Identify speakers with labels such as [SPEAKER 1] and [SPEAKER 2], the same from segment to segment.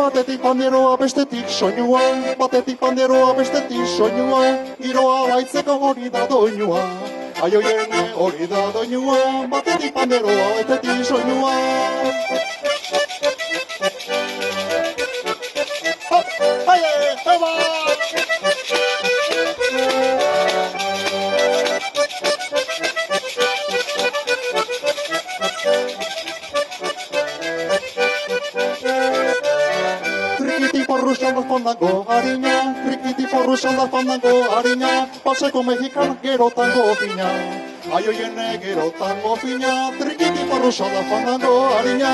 [SPEAKER 1] Batetik panderoa bestetik soinua, batetik panderoa bestetik soinua, giroa baitzeko hori da doinua. Aioiene hori da doinua, batetik panderoa bestetik soinua. Haie, eba! Trikiti porruxan da fandango harina, trikiti porruxan da fandango harina, paseko mexikan gerotango fina. Aioiene gerotango fina, trikiti porruxan da fandango harina.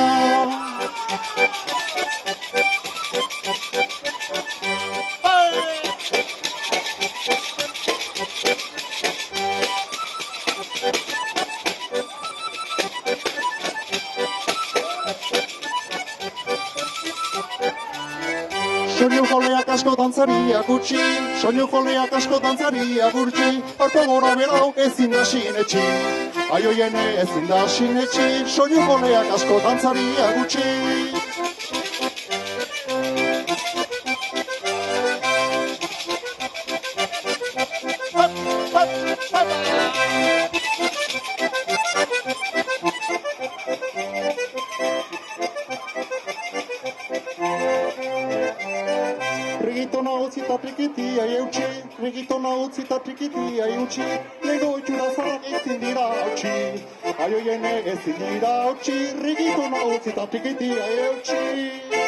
[SPEAKER 1] Soinu joleak asko dantzaria gutxi, soinu joleak asko dantzaria gutxi, harko gora berau ezin da sinetxi. Aioiene ezin da sinetxi, soinu joleak asko dantzaria gutxi. Reggaetona utzi eta trikitia eutxi, reggaetona utzi eta trikitia eutxi, lego itxura zarak ezin dira hautsi. Aioiene ezin dira hautsi, reggaetona utzi eta trikitia eutxi.